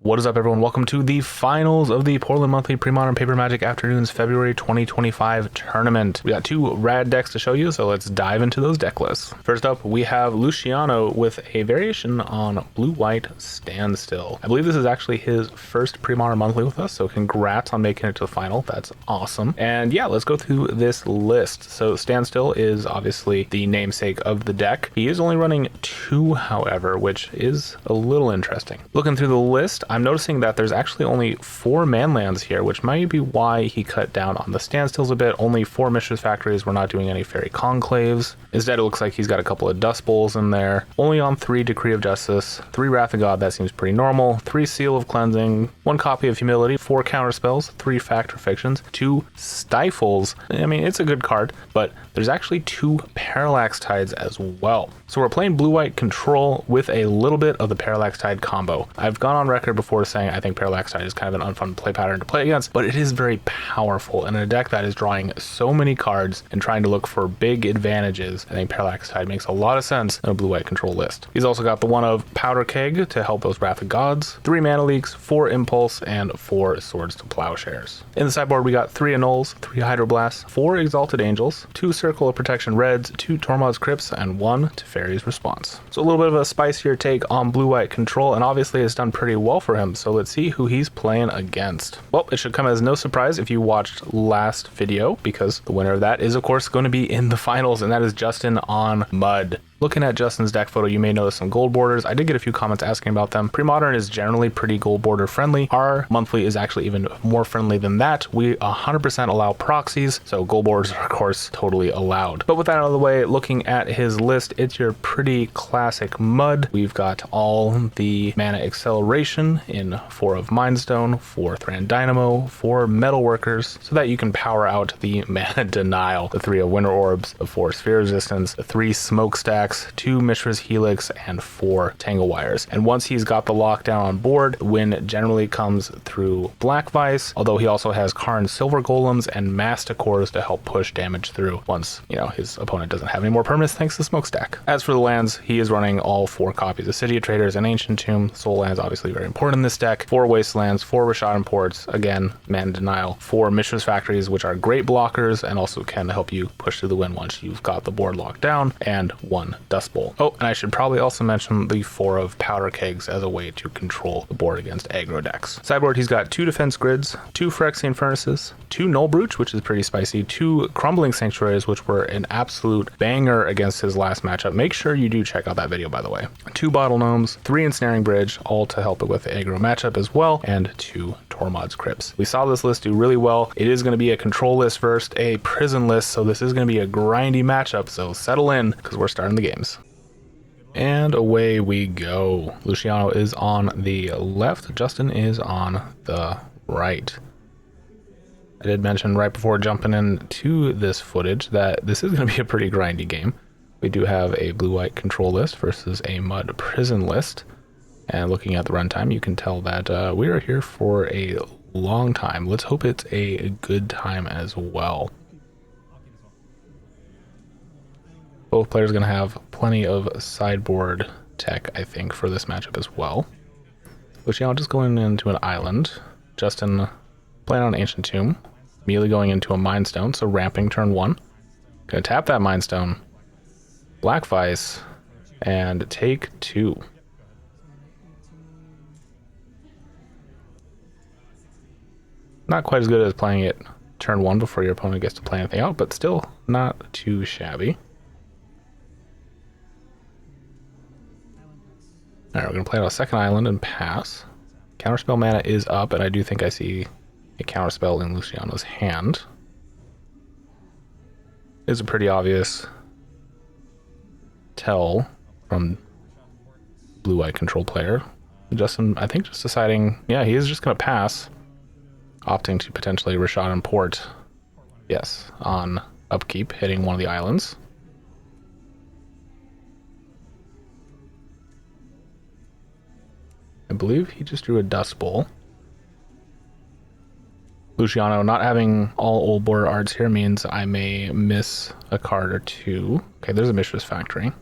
What is up, everyone? Welcome to the finals of the Portland Monthly Premodern Paper Magic Afternoons February 2025 tournament. We got two rad decks to show you, so let's dive into those deck lists. First up, we have Luciano with a variation on Blue-White Standstill. I believe this is actually his first Premodern Monthly with us, so congrats on making it to the final. That's awesome. And yeah, let's go through this list. So Standstill is obviously the namesake of the deck. He is only running 2, however, which is a little interesting. Looking through the list, I'm noticing that there's actually only 4 manlands here, which might be why he cut down on the standstills a bit. Only 4 Mishra's Factories. We're not doing any Fairy Conclaves. Instead, it looks like he's got a couple of Dust Bowls in there. Only on 3 Decree of Justice, 3 Wrath of God, that seems pretty normal, 3 Seal of Cleansing, 1 Copy of Humility, 4 Counter Spells, 3 Fact or Fictions, 2 Stifles. I mean, it's a good card, but there's actually 2 Parallax Tides as well. So we're playing Blue-White Control with a little bit of the Parallax Tide combo. I've gone on record before saying I think Parallax Tide is kind of an unfun play pattern to play against, but it is very powerful. And in a deck that is drawing so many cards and trying to look for big advantages, I think Parallax Tide makes a lot of sense in a Blue-White Control list. He's also got the one of Powder Keg to help those Wrath of Gods, 3 Mana Leaks, 4 Impulse, and 4 Swords to Plowshares. In the sideboard, we got 3 Annuls, 3 Hydroblasts, 4 Exalted Angels, 2 Circle of Protection Reds, 2 Tormod's Crypts, and 1 Teferi's Response. So a little bit of a spicier take on Blue-White Control, and obviously it's done pretty well for him, so let's see who he's playing against. Well, it should come as no surprise if you watched last video, because the winner of that is of course going to be in the finals, and that is Justin on Mud. Looking at Justin's deck photo, you may notice some gold borders. I did get a few comments asking about them. Premodern is generally pretty gold border friendly. Our monthly is actually even more friendly than that. We 100% allow proxies, so gold borders are of course totally allowed. But with that out of the way, looking at his list, it's your pretty classic Mud. We've got all the mana acceleration in 4 of Mindstone, 4 Thran Dynamo, 4 Metalworkers, so that you can power out the mana denial, the 3 of Winter Orbs, the 4 Sphere Resistance, the 3 Smokestacks, 2 Mishra's Helix, and 4 Tangle Wires. And once he's got the lockdown on board, the win generally comes through Black Vice, although he also has Karn Silver Golems and Masticores to help push damage through once, his opponent doesn't have any more permanents thanks to Smokestack. As for the lands, he is running all 4 copies of City of Traders and Ancient Tomb. Soul Lands obviously very important in this deck. 4 Wastelands, 4 Rishadan Ports, again, mana denial, 4 Mishra's Factories, which are great blockers and also can help you push through the win once you've got the board locked down, and 1 Dust Bowl. Oh, and I should probably also mention the 4 of Powder Kegs as a way to control the board against aggro decks. Sideboard, he's got 2 Defense Grids, 2 Phyrexian Furnaces, 2 Null Brooch, which is pretty spicy, 2 Crumbling Sanctuaries, which were an absolute banger against his last matchup. Make sure you do check out that video, by the way. 2 Bottle Gnomes, 3 Ensnaring Bridge, all to help it with the aggro matchup as well, and 2 Tormod's Crypts. We saw this list do really well. It is going to be a control list versus a prison list, so this is going to be a grindy matchup, so settle in, because we're starting the games. And away we go. Luciano is on the left, Justin is on the right. I did mention right before jumping into this footage that this is going to be a pretty grindy game. We do have a Blue-White Control list versus a Mud Prison list. And looking at the runtime, you can tell that we are here for a long time. Let's hope it's a good time as well. Both players are going to have plenty of sideboard tech, I think, for this matchup as well. Luciano just going into an island. Justin playing on Ancient Tomb. Immediately going into a Mind Stone, so ramping turn 1. Going to tap that Mind Stone. Black Vice. And take 2. Not quite as good as playing it turn 1 before your opponent gets to play anything out, but still not too shabby. Alright, we're going to play out a second island and pass. Counterspell mana is up, and I do think I see a counterspell in Luciano's hand. It's a pretty obvious tell from Blue-White Control player. Justin, I think, just deciding, yeah, he is just going to pass, opting to potentially Rishadan Port, yes, on upkeep, hitting one of the islands. I believe he just drew a Dust Bowl. Luciano not having all old border arts here means I may miss a card or 2. Okay, there's a Mishra's Factory.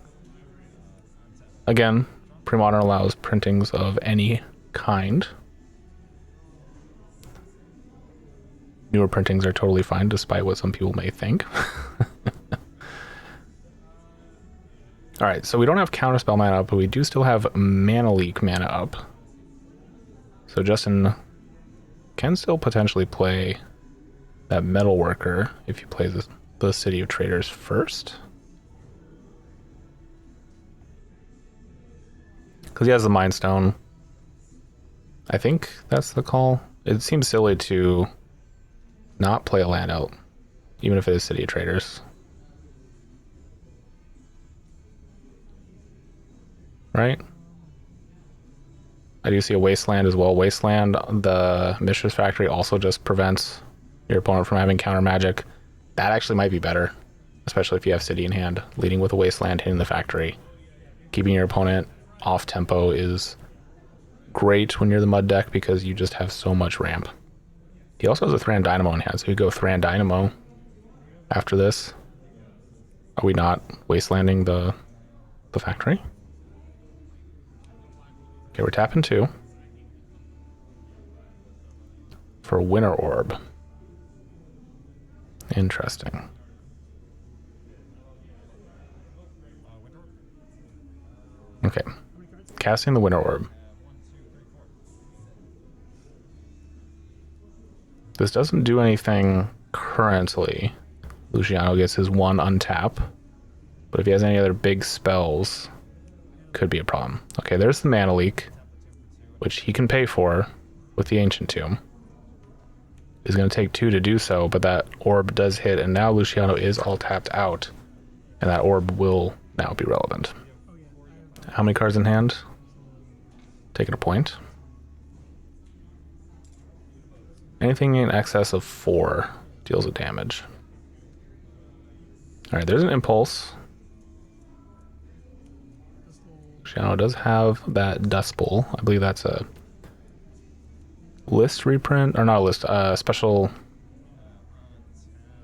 Again, Premodern allows printings of any kind. newer printings are totally fine, despite what some people may think. All right, so we don't have Counterspell mana up, but we do still have Mana Leak mana up. So Justin can still potentially play that Metalworker if he plays the City of Traders first. Because he has the Mind Stone. I think that's the call. It seems silly to not play a land out, even if it is City of Traders. Right? I do see a Wasteland as well. Wasteland, the Mistress Factory also just prevents your opponent from having counter magic. That actually might be better, especially if you have City in hand. Leading with a Wasteland, hitting the Factory. Keeping your opponent off tempo is great when you're the Mud deck because you just have so much ramp. He also has a Thran Dynamo in hand, so you go Thran Dynamo after this. Are we not Wastelanding the Factory? Okay, we're tapping 2 for Winter Orb. Interesting. Okay, casting the Winter Orb. This doesn't do anything currently. Luciano gets his 1 untap, but if he has any other big spells, could be a problem. Okay, there's the Mana Leak, which he can pay for with the Ancient Tomb. He's going to take 2 to do so, but that orb does hit, and now Luciano is all tapped out, and that orb will now be relevant. How many cards in hand? Taking a point. Anything in excess of 4 deals a damage. Alright, there's an Impulse. Luciano does have that Dust Bowl. I believe that's a list reprint, or not a list, special.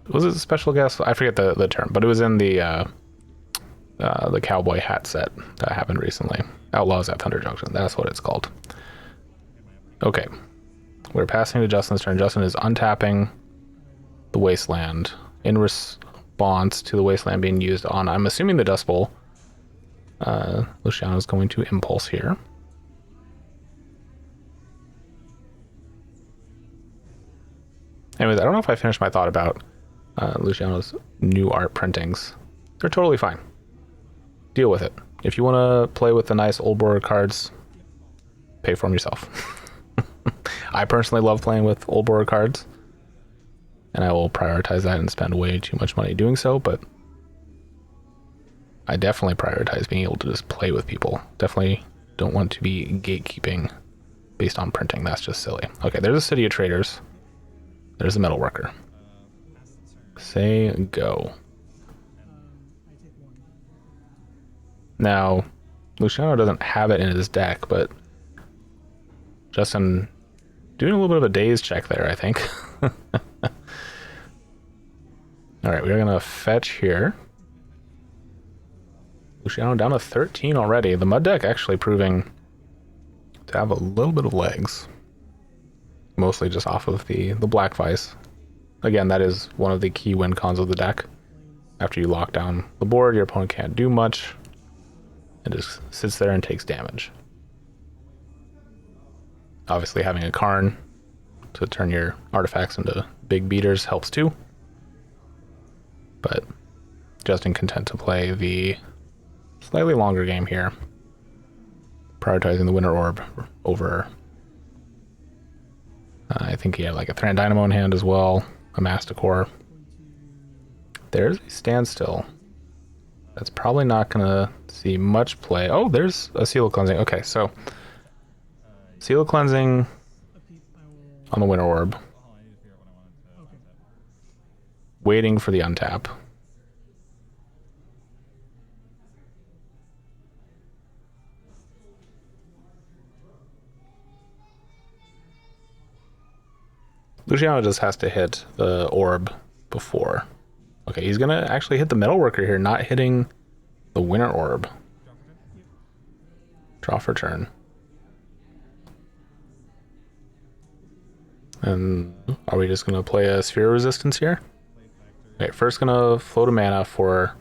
Was it a special guest? I forget the term, but it was in the cowboy hat set that happened recently. Outlaws at Thunder Junction. That's what it's called. Okay, we're passing to Justin's turn. Justin is untapping the Wasteland in response to the Wasteland being used on, I'm assuming, the Dust Bowl. Luciano is going to Impulse here. Anyways, I don't know if I finished my thought about Luciano's new art printings. They're totally fine. Deal with it. If you want to play with the nice old border cards, pay for them yourself. I personally love playing with old border cards, and I will prioritize that and spend way too much money doing so, but I definitely prioritize being able to just play with people. Definitely don't want to be gatekeeping based on printing. That's just silly. Okay, there's a City of Traders. There's a Metalworker. Say go. Now, Luciano doesn't have it in his deck, but Justin doing a little bit of a daze check there, I think. Alright, we're going to fetch here. Luciano down to 13 already. The Mud deck actually proving to have a little bit of legs. Mostly just off of the Black Vice. Again, that is one of the key win cons of the deck. After you lock down the board, your opponent can't do much. It just sits there and takes damage. Obviously having a Karn to turn your artifacts into big beaters helps too. But Justin content to play the slightly longer game here. Prioritizing the Winter Orb over... I think he had like a Thran Dynamo in hand as well. A Masticore. There's a Standstill. That's probably not going to see much play. Oh, there's a Seal of Cleansing. Okay, so Seal of Cleansing on the Winter Orb. Waiting for the untap. Luciano just has to hit the orb before. Okay, he's gonna actually hit the Metalworker here, not hitting the Winter Orb. Draw for turn. And are we just going to play a Sphere Resistance here? Okay, first going to float a mana for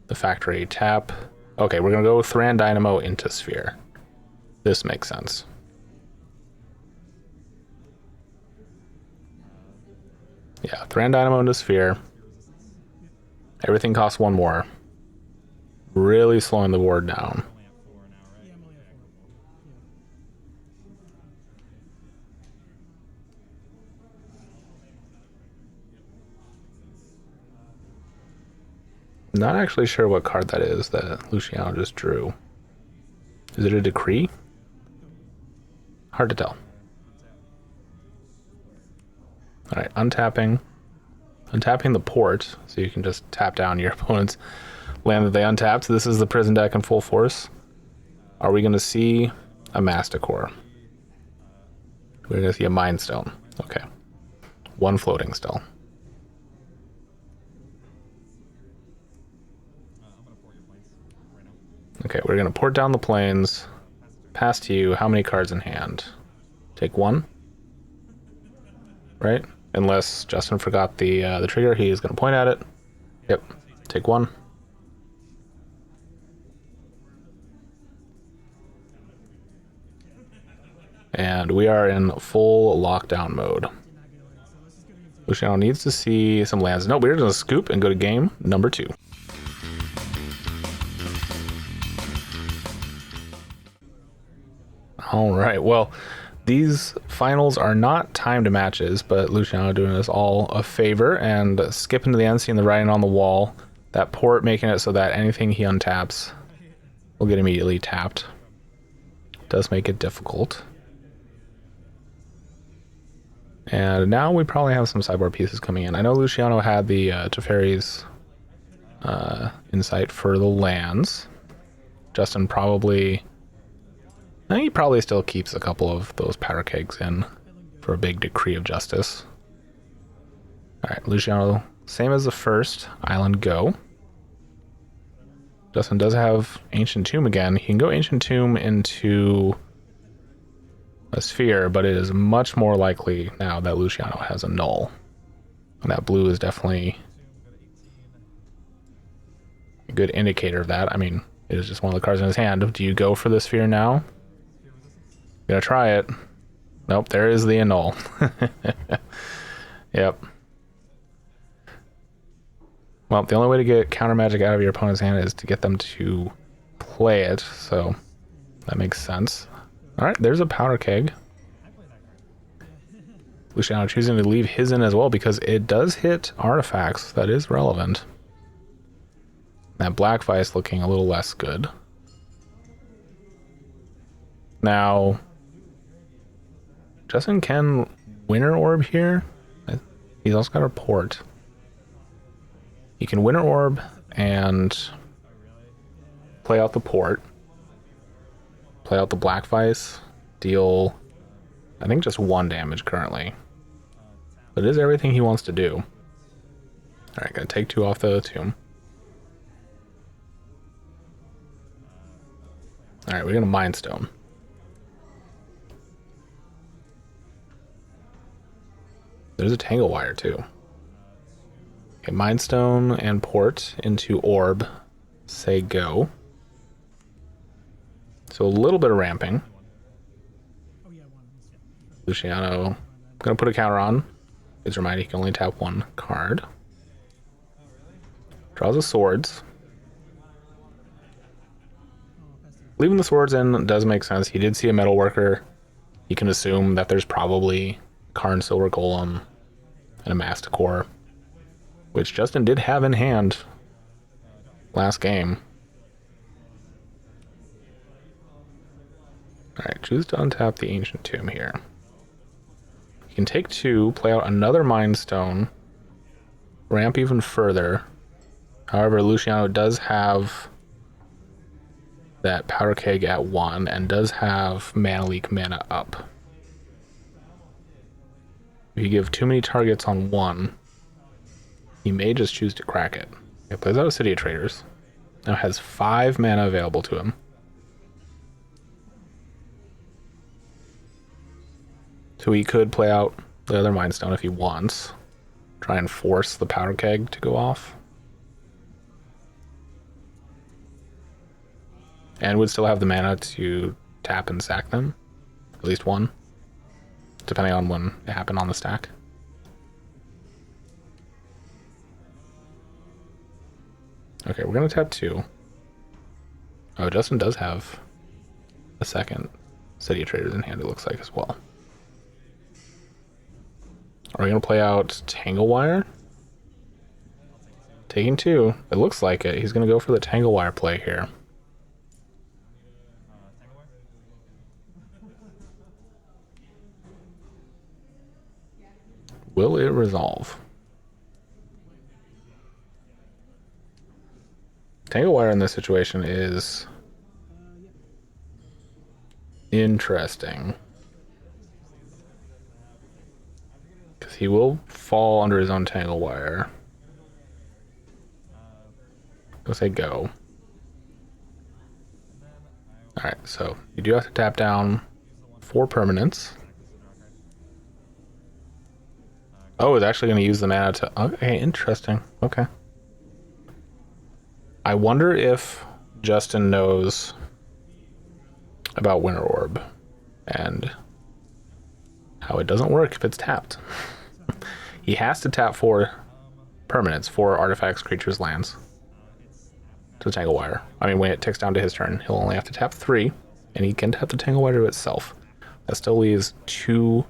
the factory. Tap. Okay, we're going to go Thran Dynamo into Sphere. This makes sense. Yeah, Thran Dynamo into Sphere. Everything costs one more. Really slowing the board down. Not actually sure what card that is that Luciano just drew. Is it a decree? Hard to tell. Alright, untapping. Untapping the port, so you can just tap down your opponent's land that they untapped. This is the prison deck in full force. Are we going to see a Masticore? We're going to see a Mind Stone. Okay. One floating still. Okay, we're going to port down the plains. Pass to you. How many cards in hand? Take one. Right? Unless Justin forgot the trigger, he is going to point at it. Yep. Take one. And we are in full lockdown mode. Luciano needs to see some lands. No, we're going to scoop and go to game number 2. All right, well, these finals are not timed matches, but Luciano doing us all a favor and skipping to the end, seeing the writing on the wall. That port making it so that anything he untaps will get immediately tapped. Does make it difficult. And now we probably have some sideboard pieces coming in. I know Luciano had the Teferi's insight for the lands. Justin probably... I think he probably still keeps a couple of those powder kegs in for a big decree of justice. Alright, Luciano, same as the first, Island go. Justin does have Ancient Tomb again. He can go Ancient Tomb into a Sphere, but it is much more likely now that Luciano has a null. And that blue is definitely a good indicator of that. I mean, it is just one of the cards in his hand. Do you go for the Sphere now? Gonna try it. Nope, there is the annul. Yep. Well, the only way to get counter magic out of your opponent's hand is to get them to play it, so that makes sense. Alright, there's a powder keg. Luciano choosing to leave his in as well because it does hit artifacts. That is relevant. That Black Vice looking a little less good. Now, Justin can Winter Orb here. He's also got a port. He can Winter Orb and play out the port. Play out the Black Vice. Deal, I think, just 1 damage currently. But it is everything he wants to do. Alright, gonna take 2 off the tomb. Alright, we're gonna Mind Stone. There's a Tangle Wire too. Okay, Mind Stone and port into Orb. Say go. So a little bit of ramping. Luciano gonna put a counter on. Please remind he can only tap 1 card. Draws the swords. Leaving the swords in does make sense. He did see a Metalworker. You can assume that there's probably Karn Silver Golem and a Masticore, which Justin did have in hand last game. Alright, choose to untap the Ancient Tomb here. You can take 2, play out another Mind Stone, ramp even further. However, Luciano does have that Powder Keg at 1 and does have Mana Leak mana up. If you give too many targets on 1, he may just choose to crack it. He plays out a City of Traders. Now has 5 mana available to him. So he could play out the other Mind Stone if he wants. Try and force the Powder Keg to go off. And would still have the mana to tap and sack them. At least one. Depending on when it happened on the stack. Okay, we're going to tap 2. Oh, Justin does have a second City of Traders in hand, it looks like, as well. Are we going to play out Tanglewire? Taking 2. It looks like it. He's going to go for the Tanglewire play here. Will it resolve? Tanglewire in this situation is interesting. Because he will fall under his own Tanglewire. I'll say go. Alright, so you do have to tap down 4 permanents. Oh, it's actually going to use the mana to... Okay, interesting. Okay. I wonder if Justin knows about Winter Orb and how it doesn't work if it's tapped. He has to tap 4 permanents, 4 artifacts, creatures, lands to Tanglewire. I mean, when it ticks down to his turn, he'll only have to tap 3, and he can tap the Tanglewire to itself. That still leaves 2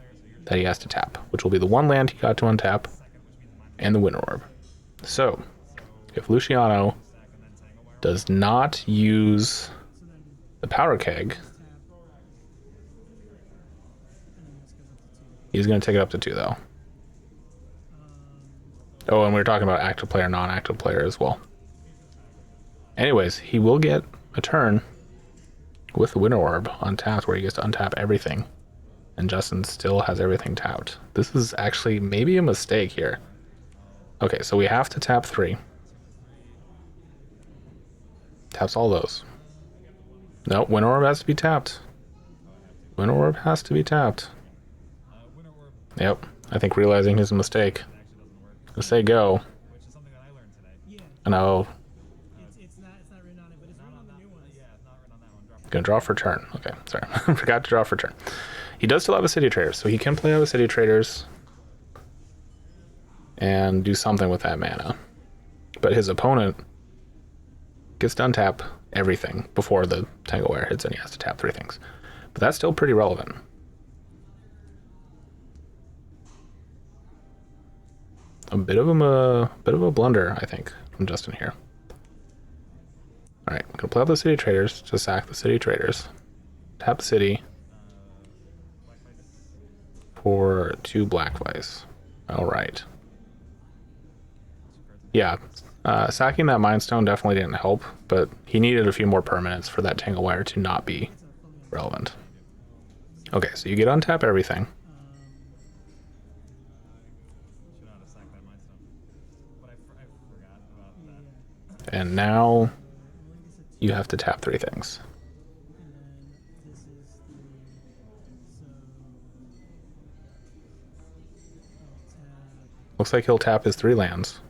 that he has to tap, which will be the 1 land he got to untap and the Winter Orb. So, if Luciano does not use the Powder Keg, he's going to take it up to 2, though. Oh, and we were talking about active player, non-active player as well. Anyways, he will get a turn with the Winter Orb untapped, where he gets to untap everything. And Justin still has everything tapped. This is actually maybe a mistake here. Okay, so we have to tap 3. Taps all those. No, Winter Orb has to be tapped. Winter Orb has to be tapped. Yep, I think realizing his mistake. Let's say go. And I'll... Gonna draw for turn. Okay, sorry. Forgot to draw for turn. He does still have a City of Traders, so he can play out a City of Traders and do something with that mana. But his opponent gets to untap everything before the Tanglewire hits, and he has to tap 3 things. But that's still pretty relevant. A bit of a blunder, I think, from Justin here. All right, I'm gonna play out the City of Traders to sack the City of Traders. Tap the city for 2 black vice. All right. Yeah, sacking that Mind Stone definitely didn't help, but he needed a few more permanents for that Tanglewire to not be relevant. Okay, so you get untap everything. And now you have to tap 3 things. Looks like he'll tap his 3 lands.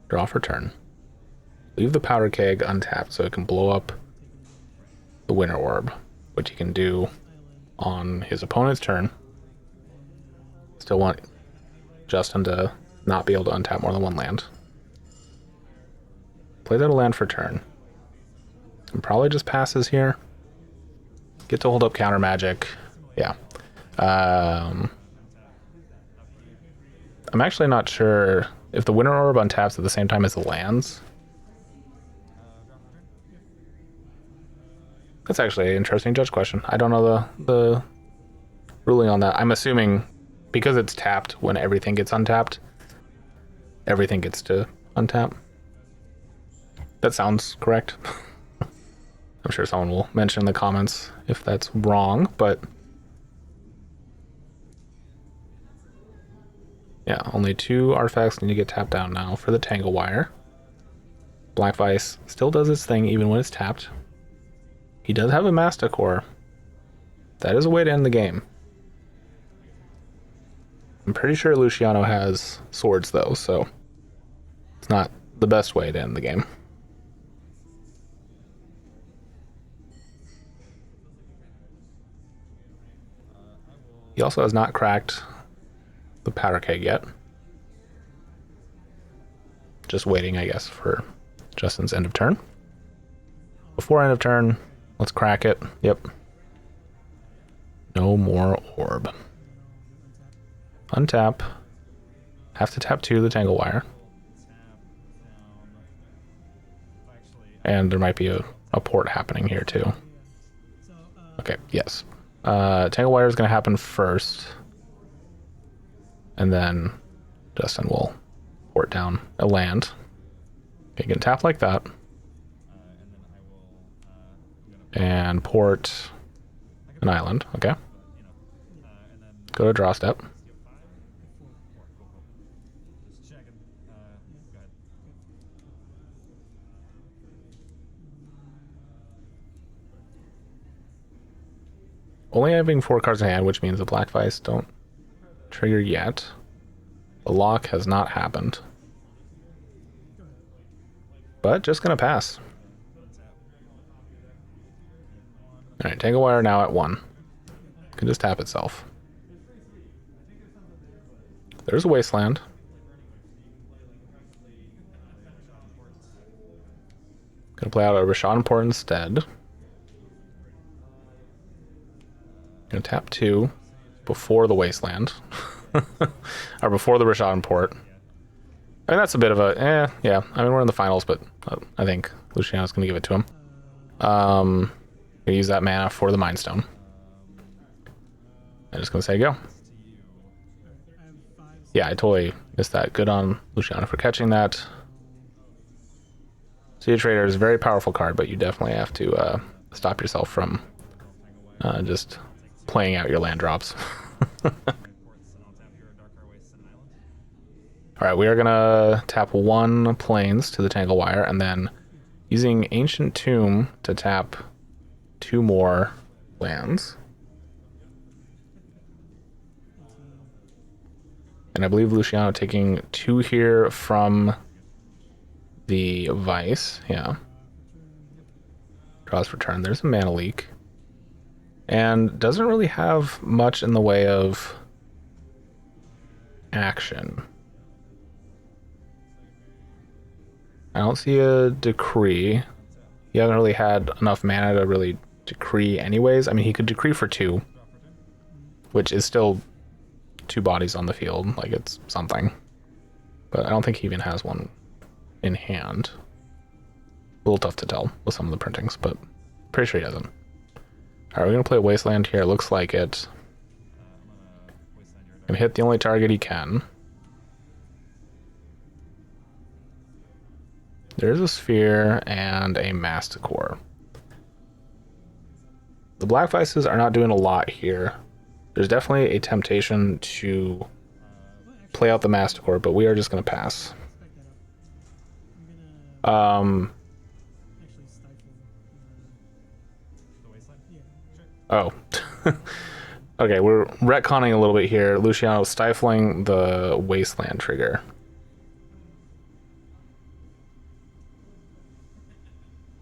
Draw for turn. Leave the Powder Keg untapped so it can blow up the Winter Orb, which he can do on his opponent's turn. Still want Justin to not be able to untap more than 1 land. Plays out a land for turn. And probably just passes here. Get to hold up counter magic. Yeah. I'm actually not sure if the Winter Orb untaps at the same time as the lands. That's actually an interesting judge question. I don't know the ruling on that. I'm assuming because it's tapped when everything gets untapped, everything gets to untap. That sounds correct. I'm sure someone will mention in the comments if that's wrong, but yeah, only 2 artifacts need to get tapped down now for the Tanglewire. Black Vice still does its thing even when it's tapped. He does have a Masticore. That is a way to end the game. I'm pretty sure Luciano has swords though, so it's not the best way to end the game. He also has not cracked the powder keg yet. Just waiting, I guess, for Justin's end of turn. Before end of turn, let's crack it. Yep. No more orb. Untap. Have to tap 2 the Tangle Wire. And there might be a port happening here too. Okay, yes. Tangle Wire is going to happen first. And then Justin will port down a land. Okay, you can tap like that. And port an island, okay. Go to draw step. Only having 4 cards in hand, which means the Black Vice don't trigger yet. The lock has not happened. But just gonna pass. Alright, Tangle Wire now at 1. Can just tap itself. There's a Wasteland. Gonna play out a Rashad Port instead. Gonna tap 2 before the Wasteland. Or before the Rashad Port. I mean, that's a bit of a, yeah. I mean, we're in the finals, but I think Luciano's gonna give it to him. Gonna use that mana for the Mind Stone. I'm just gonna say go. Yeah, I totally missed that. Good on Luciano for catching that. Sea Trader is a very powerful card, but you definitely have to stop yourself from just playing out your land drops. Alright, we are gonna tap 1 Plains to the Tangle Wire, and then using Ancient Tomb to tap 2 more lands. And I believe Luciano taking 2 here from the Vice, yeah. Draws for turn. There's a mana leak. And doesn't really have much in the way of action. I don't see a decree. He hasn't really had enough mana to really decree anyways. I mean, he could decree for 2, which is still 2 bodies on the field. Like, it's something. But I don't think he even has one in hand. A little tough to tell with some of the printings, but pretty sure he doesn't. Alright, we're going to play Wasteland here. Looks like it. Gonna hit the only target he can. There's a Sphere and a Masticore. The Black Vices are not doing a lot here. There's definitely a temptation to play out the Masticore, but we are just going to pass. Oh. Okay, we're retconning a little bit here. Luciano stifling the Wasteland trigger.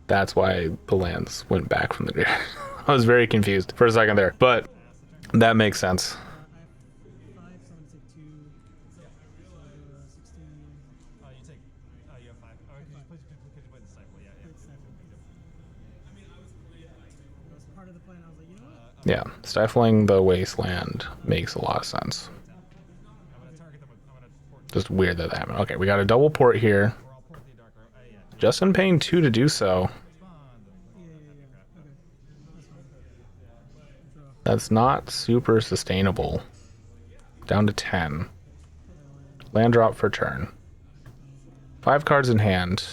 That's why the lands went back from the grid. I was very confused for a second there, but that makes sense. Yeah, stifling the Wasteland makes a lot of sense. Just weird that happened. Okay, we got a double port here. Justin paying 2 to do so. That's not super sustainable. Down to 10. Land drop for turn. 5 cards in hand.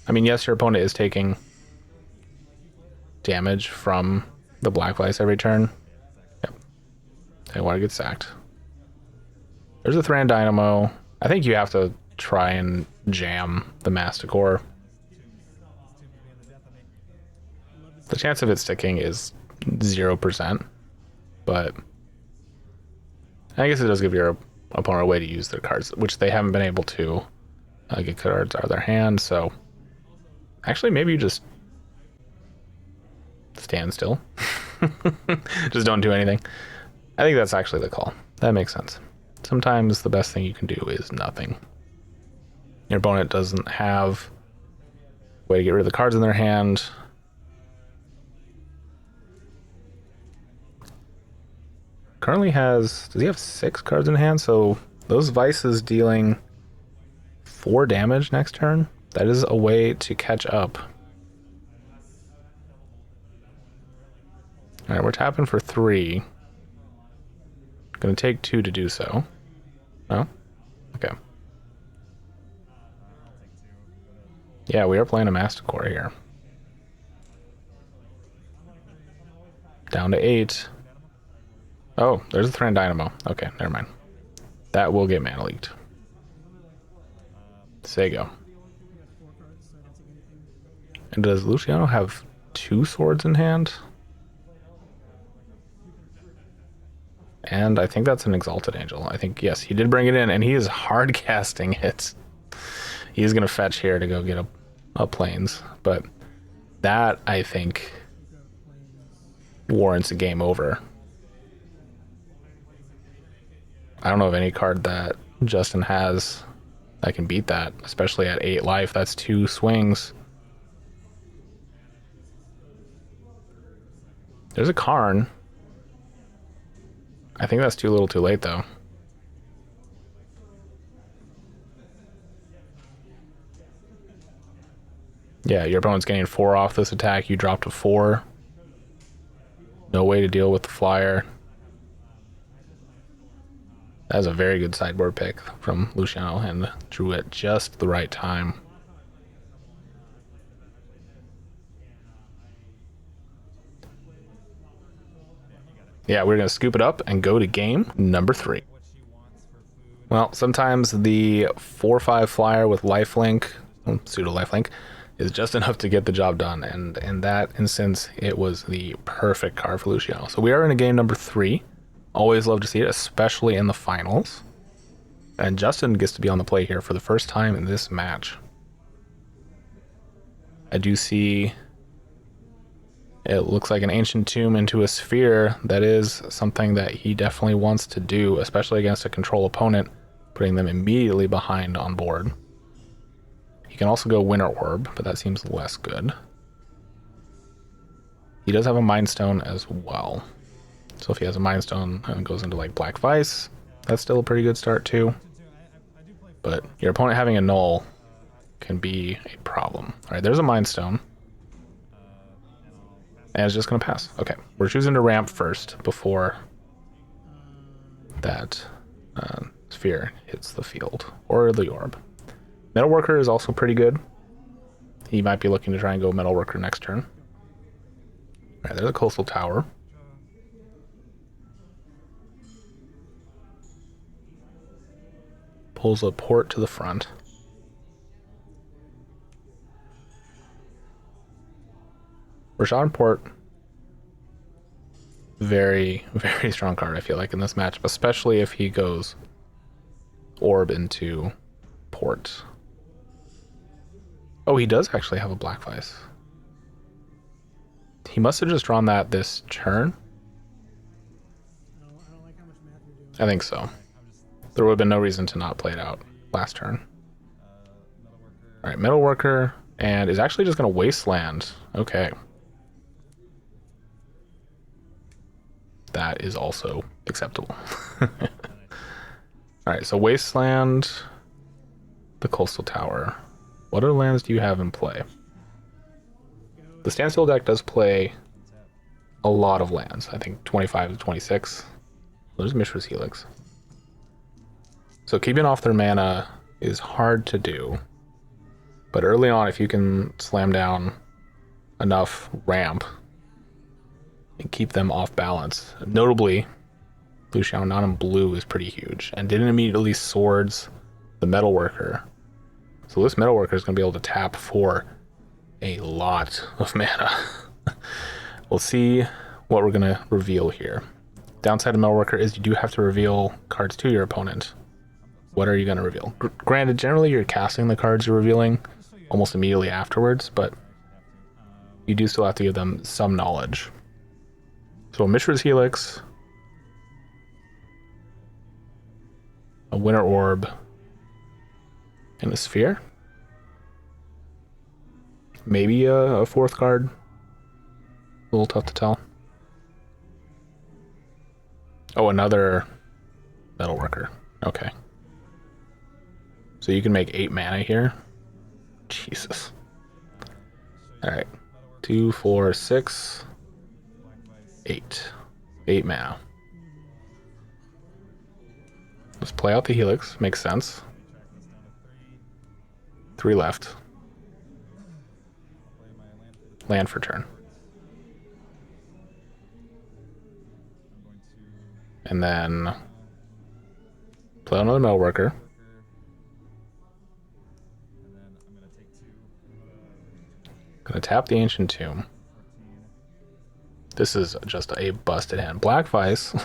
I mean, yes, your opponent is taking damage from the Black Vice every turn. Yep. They want to get sacked. There's a Thran Dynamo. I think you have to try and jam the Masticore. The chance of it sticking is 0%, but I guess it does give your opponent a way to use their cards, which they haven't been able to get cards out of their hand. So actually, maybe you just stand still. Just don't do anything. I think that's actually the call. That makes sense. Sometimes the best thing you can do is nothing. Your opponent doesn't have a way to get rid of the cards in their hand. Currently does he have 6 cards in hand? So those Vices dealing 4 damage next turn. That is a way to catch up. All right, we're tapping for 3. Gonna take 2 to do so. Oh, okay. Yeah, we are playing a Masticore here. Down to 8. Oh, there's a Thran Dynamo. Okay, never mind. That will get mana leaked. Sego. And does Luciano have 2 swords in hand? And I think that's an Exalted Angel. I think, yes, he did bring it in, and he is hard casting it. He's going to fetch here to go get a Plains. But that, I think, warrants a game over. I don't know of any card that Justin has that can beat that, especially at 8 life. That's 2 swings. There's a Karn. I think that's too little too late, though. Yeah, your opponent's getting 4 off this attack. You drop to 4. No way to deal with the flyer. That was a very good sideboard pick from Luciano and drew at just the right time. Yeah, we're going to scoop it up and go to game number 3. Well, sometimes the 4/5 flyer with lifelink, pseudo lifelink, is just enough to get the job done. And in that instance, it was the perfect card for Luciano. So we are in a game number 3. Always love to see it, especially in the finals. And Justin gets to be on the play here for the first time in this match. I do see it looks like an Ancient Tomb into a Sphere. That is something that he definitely wants to do, especially against a control opponent, putting them immediately behind on board. He can also go Winter Orb, but that seems less good. He does have a Mind Stone as well. So if he has a Mind Stone and goes into like Black Vice, that's still a pretty good start too. But your opponent having a Null can be a problem. All right, there's a Mind Stone. And it's just going to pass. Okay, we're choosing to ramp first before that Sphere hits the field, or the Orb. Metalworker is also pretty good. He might be looking to try and go Metalworker next turn. All right, there's a Coastal Tower. Pulls a port to the front. Rashad Port, very, very strong card, I feel like, in this matchup, especially if he goes Orb into Port. Oh, he does actually have a Black Vice. He must have just drawn that this turn. I think so. There would have been no reason to not play it out last turn. All right, Metalworker, and is actually just going to Wasteland. Okay. That is also acceptable. All right, so Wasteland, the Coastal Tower. What other lands do you have in play? The Standstill deck does play a lot of lands. I think 25 to 26. There's Mishra's Helix. So keeping off their mana is hard to do. But early on, if you can slam down enough ramp and keep them off balance. Notably, Luciano not in blue is pretty huge, and didn't immediately swords the Metalworker. So this Metalworker is going to be able to tap for a lot of mana. We'll see what we're going to reveal here. Downside of Metalworker is you do have to reveal cards to your opponent. What are you going to reveal? Granted, generally you're casting the cards you're revealing almost immediately afterwards, but you do still have to give them some knowledge. So Mishra's Helix, a Winter Orb, and a Sphere. Maybe a fourth card. A little tough to tell. Oh, another Metalworker. Okay. So you can make 8 mana here. Jesus. Alright. 2, 4, 6, 8. 8 mana. Let's play out the Helix. Makes sense. 3 left. Land for turn. And then play another Metalworker. Gonna tap the Ancient Tomb. This is just a busted hand. Black Vice.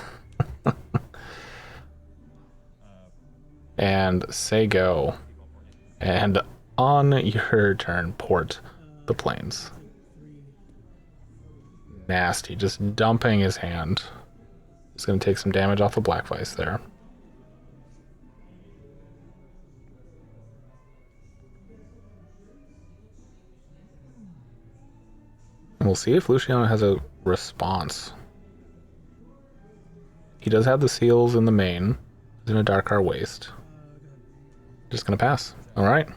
And say go. And on your turn, port the plains. Nasty, just dumping his hand. He's going to take some damage off the Black Vice there. And we'll see if Luciano has a response. He does have the seals in the main. He's in a Darkar Waste. Just going to pass. All right.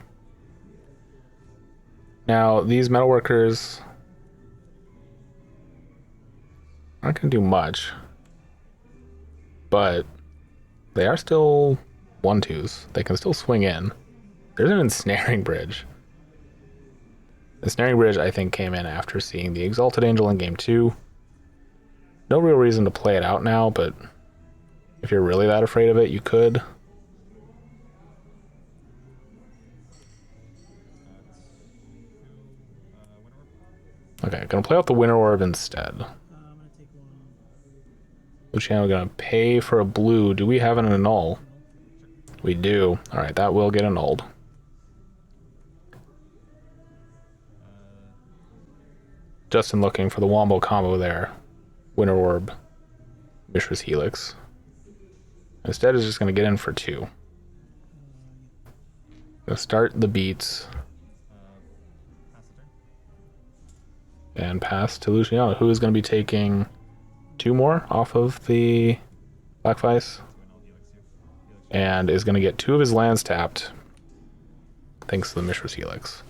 Now, these Metalworkers aren't going to do much, but they are still 1/2s. They can still swing in. There's an Ensnaring Bridge. The Ensnaring Bridge, I think, came in after seeing the Exalted Angel in Game 2. No real reason to play it out now, but if you're really that afraid of it, you could. Okay, gonna play out the Winter Orb instead. Luciano gonna pay for a blue. Do we have an annul? We do. Alright, that will get annulled. Justin looking for the Wombo combo there. Winter Orb, Mishra's Helix. Instead is just gonna get in for 2. Gonna start the beats. And pass to Luciano, who is going to be taking 2 more off of the Black Vice. And is going to get 2 of his lands tapped, thanks to the Mishra's Helix.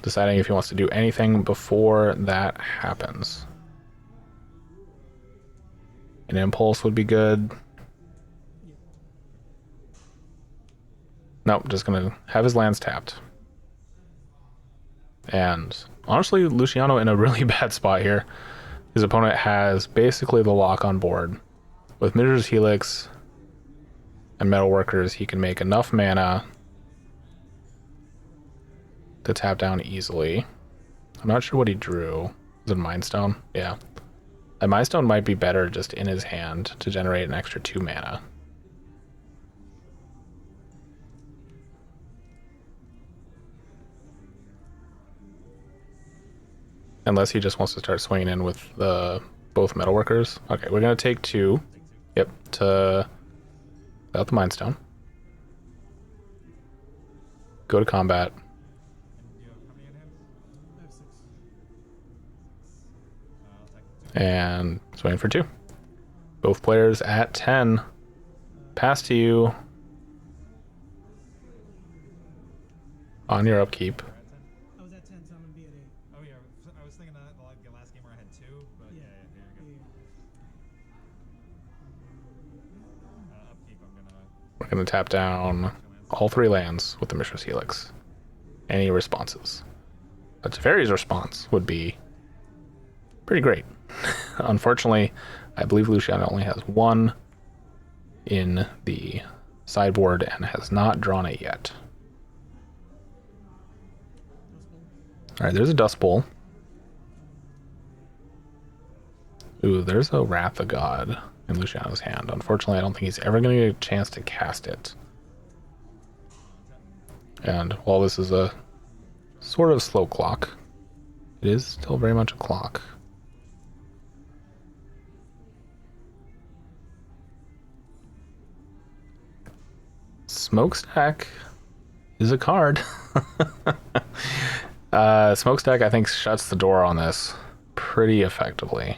Deciding if he wants to do anything before that happens. An Impulse would be good. Nope, just going to have his lands tapped. And honestly, Luciano in a really bad spot here. His opponent has basically the lock on board. With Mishra's Helix and Metalworkers, he can make enough mana to tap down easily. I'm not sure what he drew. Is it Mind Stone? Yeah. A Mind Stone might be better just in his hand to generate an extra 2 mana. Unless he just wants to start swinging in with the both Metalworkers. Okay, we're going to take 2. Yep, to without the Mind Stone. Go to combat. And swing for 2. Both players at 10. Pass to you on your upkeep. We're going to tap down all 3 lands with the Mishra's Helix. Any responses? A Teferi's response would be pretty great. Unfortunately, I believe Luciano only has 1 in the sideboard and has not drawn it yet. Alright, there's a Dust Bowl. Ooh, there's a Wrath of God in Luciano's hand. Unfortunately, I don't think he's ever going to get a chance to cast it. And while this is a sort of slow clock, it is still very much a clock. Smokestack is a card. Smokestack, I think, shuts the door on this pretty effectively.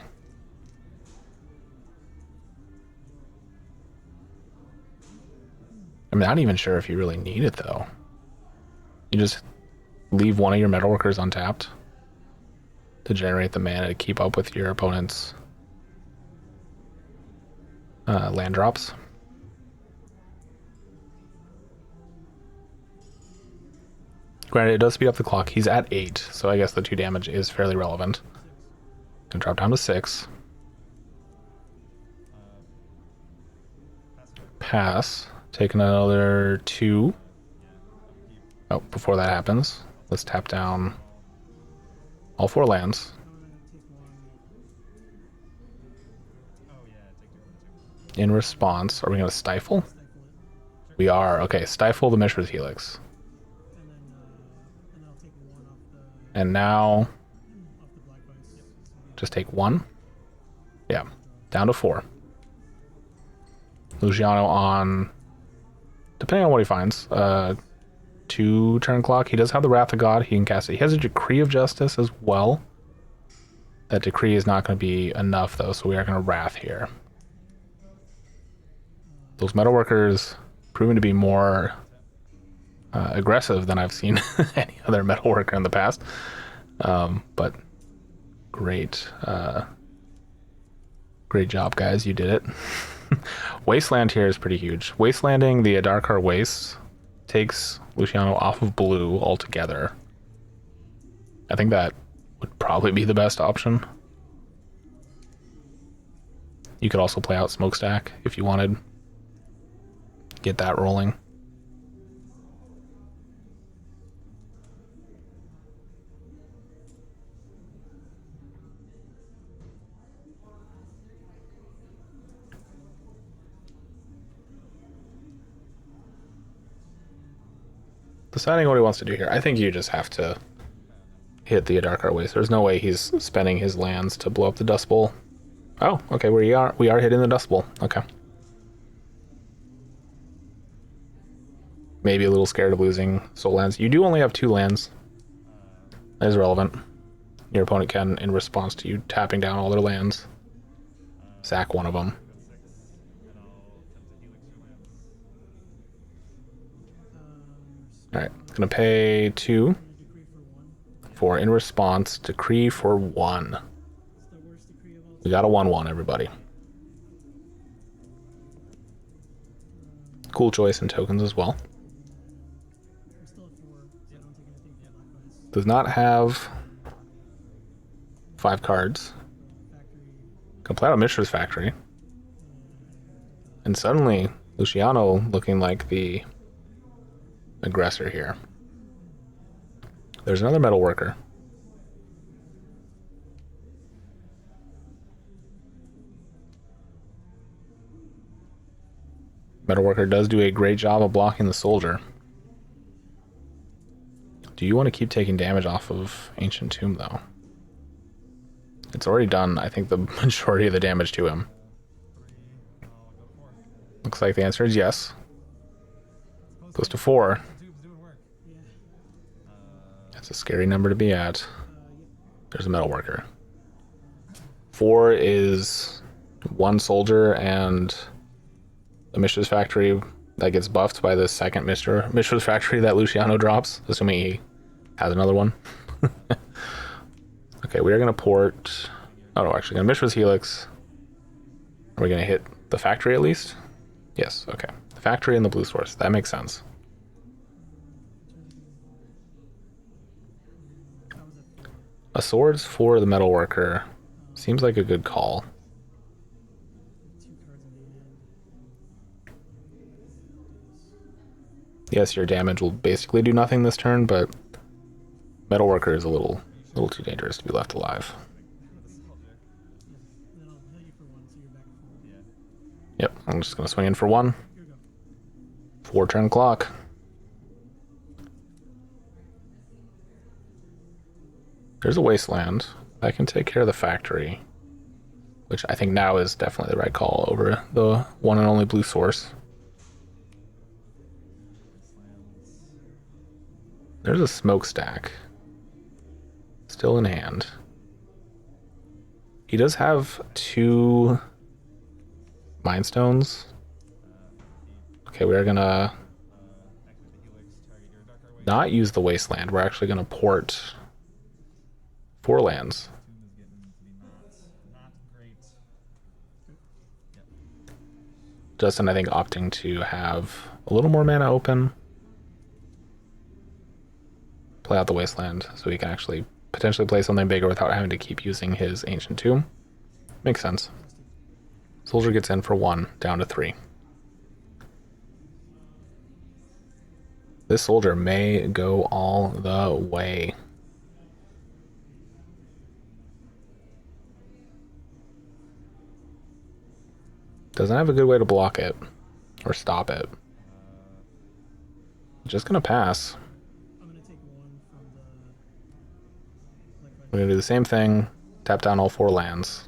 I'm not even sure if you really need it, though. You just leave one of your metalworkers untapped to generate the mana to keep up with your opponent's land drops. Granted, it does speed up the clock. He's at 8, so I guess the 2 damage is fairly relevant. Gonna drop down to 6. Pass. Take another 2. Oh, before that happens, let's tap down all 4 lands. In response, are we going to stifle? We are. Okay, stifle the Mishra's Helix. And now, just take 1. Yeah, down to 4. Luciano on, depending on what he finds, 2 turn clock. He does have the Wrath of God. He can cast it. He has a Decree of Justice as well. That Decree is not going to be enough, though, so we are going to Wrath here. Those metalworkers proven to be more aggressive than I've seen any other metalworker in the past. But great. Great job, guys. You did it. Wasteland here is pretty huge. Wastelanding the Adarkar Wastes takes Luciano off of blue altogether. I think that would probably be the best option. You could also play out Smokestack if you wanted. Get that rolling. Deciding what he wants to do here. I think you just have to hit the Adarkar Waste. There's no way he's spending his lands to blow up the Dust Bowl. Oh, okay, we are hitting the Dust Bowl. Okay. Maybe a little scared of losing soul lands. You do only have 2 lands. That is relevant. Your opponent can, in response to you tapping down all their lands, sack one of them. Alright, gonna pay 2 for, in response, Decree for 1. We got a 1/1, everybody. Cool choice in tokens as well. Does not have 5 cards. Can play out of Mishra's Factory. And suddenly, Luciano looking like the aggressor here. There's another metalworker. Metalworker does do a great job of blocking the soldier. Do you want to keep taking damage off of Ancient Tomb, though? It's already done, I think, the majority of the damage to him. Looks like the answer is yes. Goes to 4. That's a scary number to be at. There's a metalworker. 4 is 1 soldier and the Mishra's Factory that gets buffed by the second Mishra's Factory that Luciano drops, assuming he has another one. Okay, we are going to port... Oh, no, actually, going to Mishra's Helix. Are we going to hit the factory at least? Yes, okay. The factory and the blue source. That makes sense. A swords for the metalworker seems like a good call. Yes, your damage will basically do nothing this turn, but metalworker is a little too dangerous to be left alive. Yep, I'm just gonna swing in for 1. 4-turn clock. There's a wasteland. I can take care of the factory, which I think now is definitely the right call over the one and only blue source. There's a smokestack still in hand. He does have 2 Mind Stones. Okay, we're gonna not use the wasteland. We're actually gonna port 4 lands. Justin, I think, opting to have a little more mana open. Play out the wasteland so he can actually potentially play something bigger without having to keep using his Ancient Tomb. Makes sense. Soldier gets in for 1, down to 3. This soldier may go all the way. Doesn't have a good way to block it or stop it. Just gonna pass. We're gonna do the same thing, tap down all 4 lands.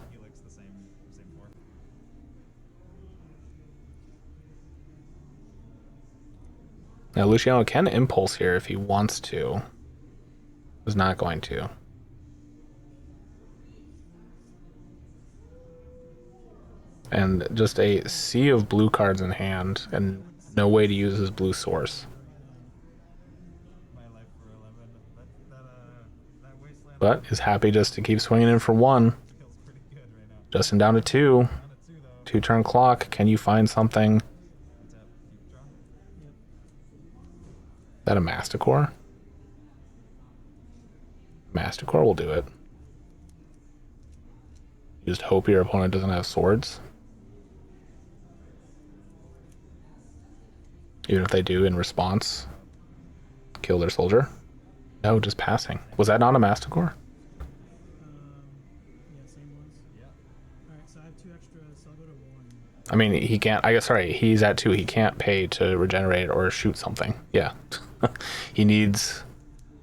Now Luciano can impulse here if he wants to. Is not going to. And just a sea of blue cards in hand and no way to use his blue source. But is happy just to keep swinging in for 1. Justin down to 2. 2-turn clock. Can you find something? Is that a Masticore? Masticore will do it. You just hope your opponent doesn't have swords. Even if they do, in response, kill their soldier. No, just passing. Was that not a Masticore? Yeah, same ones. Yeah. Alright, so I have 2 extra, so I'll go to 1. I mean, he can't, I guess, sorry, he's at 2. He can't pay to regenerate or shoot something. Yeah. He needs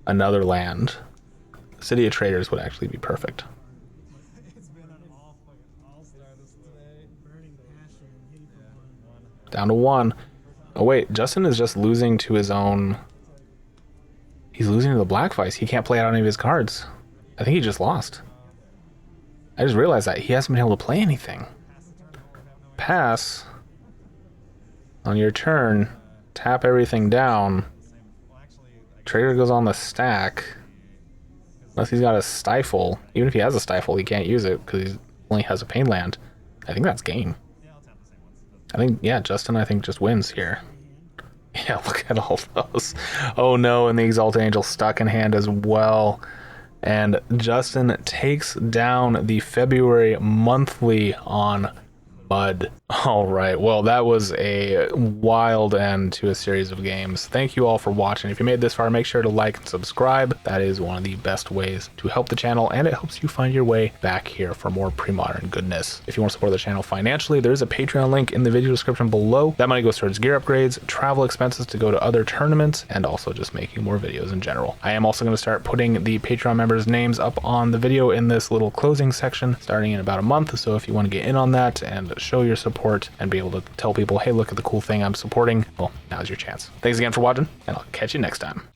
another land. City of Traders would actually be perfect. It's been an all-star this today. Burning passion, hitting for 1. Down to 1. Oh wait, Justin is just losing to his own... He's losing to the Black Vice. He can't play out any of his cards. I think he just lost. I just realized that. He hasn't been able to play anything. Pass. On your turn, tap everything down. Trader goes on the stack. Unless he's got a Stifle. Even if he has a Stifle, he can't use it because he only has a Pain land. I think that's game. I think, yeah, Justin, I think, just wins here. Yeah, look at all those. Oh no, and the Exalted Angel stuck in hand as well. And Justin takes down the February monthly on Mud. All right, well, that was a wild end to a series of games. Thank you all for watching. If you made this far, make sure to like and subscribe. That is one of the best ways to help the channel, and it helps you find your way back here for more pre-modern goodness. If you want to support the channel financially, there's a Patreon link in the video description below. That money goes towards gear upgrades, travel expenses to go to other tournaments, and also just making more videos in general. I am also going to start putting the Patreon members' names up on the video in this little closing section starting in about a month, so if you want to get in on that and show your support and be able to tell people, hey, look at the cool thing I'm supporting, well, now's your chance. Thanks again for watching, and I'll catch you next time.